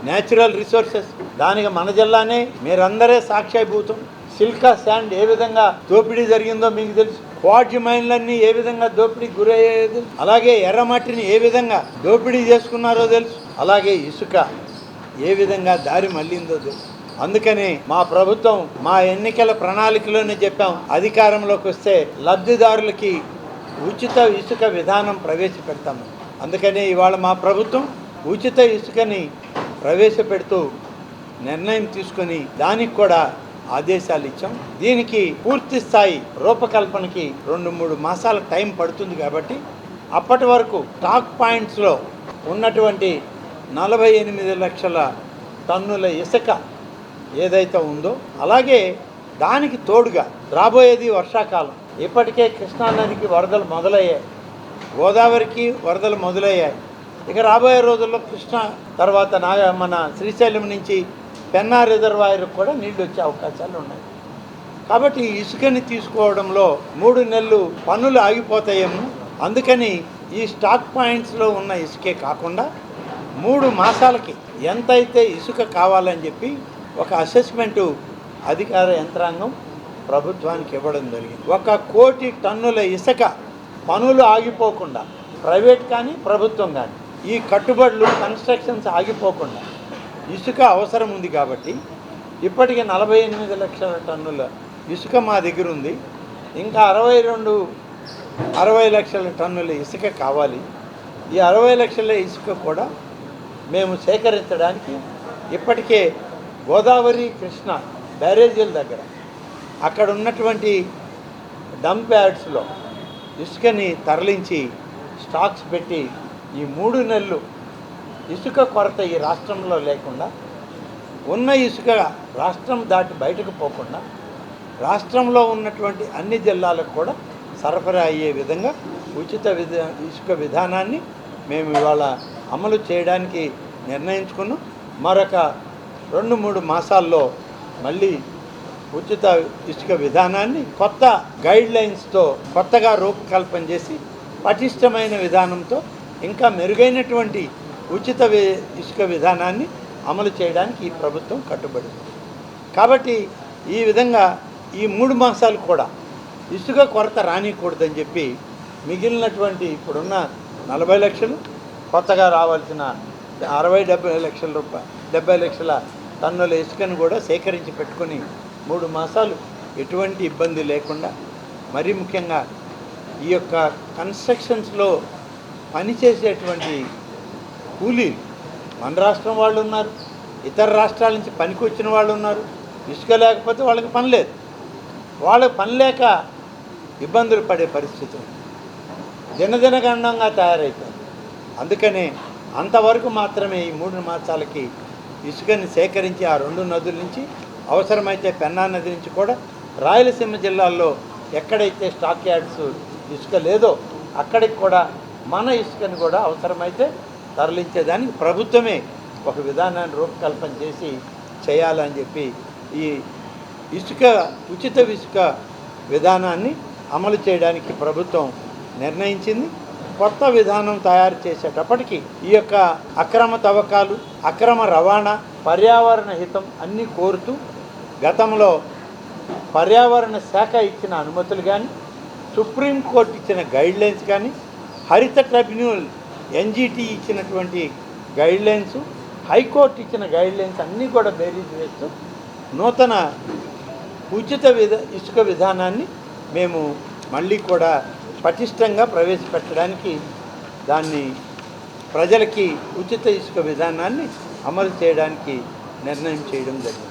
Natural resources, దానికి మన జిల్లానే మీరందరే సాక్షిభూతం. సిల్కా శాండ్ ఏ విధంగా దోపిడీ జరిగిందో మీకు తెలుసు. క్వార్జ్ మైన్లన్నీ ఏ విధంగా దోపిడీకి గురయ్యేది, అలాగే ఎర్రమట్టిని ఏ విధంగా దోపిడీ చేసుకున్నారో తెలుసు. అలాగే ఇసుక ఏ విధంగా దారి మళ్ళిందో తెలుసు. అందుకని మా ప్రభుత్వం మా ఎన్నికల ప్రణాళికలోనే చెప్పాం, అధికారంలోకి వస్తే లబ్ధిదారులకి ఉచిత ఇసుక విధానం ప్రవేశపెడతాము. అందుకని ఇవాళ మా ప్రభుత్వం ఉచిత ఇసుకని ప్రవేశపెడుతూ నిర్ణయం తీసుకొని దానికి కూడా ఆదేశాలు ఇచ్చాం. దీనికి పూర్తి స్థాయి రూపకల్పనకి 2-3 మాసాల టైం పడుతుంది. కాబట్టి అప్పటి వరకు స్టాక్ పాయింట్స్లో ఉన్నటువంటి 48 లక్షల టన్నుల ఇసుక ఏదైతే ఉందో, అలాగే దానికి తోడుగా రాబోయేది వర్షాకాలం. ఇప్పటికే కృష్ణానదికి వరదలు మొదలయ్యాయి, గోదావరికి వరదలు మొదలయ్యాయి. ఇక రాబోయే రోజుల్లో కృష్ణా తర్వాత మన శ్రీశైలం నుంచి పెన్నా రిజర్వాయర్కి కూడా నీళ్ళు వచ్చే అవకాశాలు ఉన్నాయి. కాబట్టి ఇసుకని తీసుకోవడంలో 3 నెలలు పనులు ఆగిపోతాయేమో. అందుకని ఈ స్టాక్ పాయింట్స్లో ఉన్న ఇసుకే కాకుండా 3 మాసాలకి ఎంతైతే ఇసుక కావాలని చెప్పి ఒక అసెస్మెంటు అధికార యంత్రాంగం ప్రభుత్వానికి ఇవ్వడం జరిగింది. 1 కోటి టన్నుల ఇసుక పనులు ఆగిపోకుండా, ప్రైవేట్ కానీ ప్రభుత్వం కానీ, ఈ కట్టుబడులు కన్స్ట్రక్షన్స్ ఆగిపోకుండా ఇసుక అవసరం ఉంది. కాబట్టి ఇప్పటికే 48 లక్షల టన్నుల ఇసుక మా దగ్గర ఉంది. ఇంకా 60 లక్షల టన్నుల ఇసుక కావాలి. ఈ 60 లక్షల ఇసుక కూడా మేము సేకరించడానికి ఇప్పటికే గోదావరి కృష్ణ బ్యారేజీల దగ్గర అక్కడ ఉన్నటువంటి డంప్ యార్డ్స్లో ఇసుకని తరలించి స్టాక్స్ పెట్టి ఈ 3 నెలలు ఇసుక కొరత ఈ రాష్ట్రంలో లేకుండా, ఉన్న ఇసుక రాష్ట్రం దాటి బయటకు పోకుండా రాష్ట్రంలో ఉన్నటువంటి అన్ని జిల్లాలకు కూడా సరఫరా అయ్యే విధంగా ఉచిత ఇసుక విధానాన్ని మేము ఇవాళ అమలు చేయడానికి నిర్ణయించుకున్నాం. మరొక 2-3 మాసాల్లో మళ్ళీ ఉచిత ఇసుక విధానాన్ని కొత్త గైడ్లైన్స్తో కొత్తగా రూపకల్పన చేసి పటిష్టమైన విధానంతో ఇంకా మెరుగైనటువంటి ఉచిత ఇసుక విధానాన్ని అమలు చేయడానికి ఈ ప్రభుత్వం కట్టుబడింది. కాబట్టి ఈ విధంగా ఈ 3 మాసాలు కూడా ఇసుక కొరత రానికూడదని చెప్పి మిగిలినటువంటి ఇప్పుడున్న 40 లక్షలు, కొత్తగా రావాల్సిన 70 లక్షల టన్నుల ఇసుకను కూడా సేకరించి పెట్టుకొని 3 మాసాలు ఎటువంటి ఇబ్బంది లేకుండా, మరీ ముఖ్యంగా ఈ యొక్క కన్స్ట్రక్షన్స్లో పనిచేసేటువంటి కూలీలు మన రాష్ట్రం వాళ్ళు ఉన్నారు, ఇతర రాష్ట్రాల నుంచి పనికి వచ్చిన వాళ్ళు ఉన్నారు. ఇసుక లేకపోతే వాళ్ళకి పని లేదు, వాళ్ళకి పని లేక ఇబ్బందులు పడే పరిస్థితి ఉంది. దినదినగండంగా తయారైపోయింది. అందుకనే అంతవరకు మాత్రమే ఈ 3 మాసాలకి ఇసుకని సేకరించి ఆ 2 నదుల నుంచి, అవసరమైతే పెన్నా నది నుంచి కూడా రాయలసీమ జిల్లాల్లో ఎక్కడైతే స్టాక్ యార్డ్స్ ఇసుక లేదో అక్కడికి కూడా మన ఇసుకని కూడా అవసరమైతే తరలించేదానికి ప్రభుత్వమే ఒక విధానాన్ని రూపకల్పన చేయాలని చెప్పి ఈ ఉచిత ఇసుక విధానాన్ని అమలు చేయడానికి ప్రభుత్వం నిర్ణయించింది. కొత్త విధానం తయారు చేసేటప్పటికి ఈ యొక్క అక్రమ తవ్వకాలు, అక్రమ రవాణా, పర్యావరణ హితం అన్నీ కోరుతూ గతంలో పర్యావరణ శాఖ ఇచ్చిన అనుమతులు కానీ, సుప్రీంకోర్టు ఇచ్చిన గైడ్లైన్స్ కానీ, హరిత ట్రిబ్యునల్ ఎన్జిటి ఇచ్చినటువంటి గైడ్లైన్స్, హైకోర్టు ఇచ్చిన గైడ్లైన్స్ అన్నీ కూడా బేరీజ్ వేస్తూ నూతన ఉచిత ఇసుక విధానాన్ని మేము మళ్ళీ కూడా పటిష్టంగా ప్రవేశపెట్టడానికి, దాన్ని ప్రజలకి ఉచిత ఇసుక విధానాన్ని అమలు చేయడానికి నిర్ణయం చేయడం జరిగింది.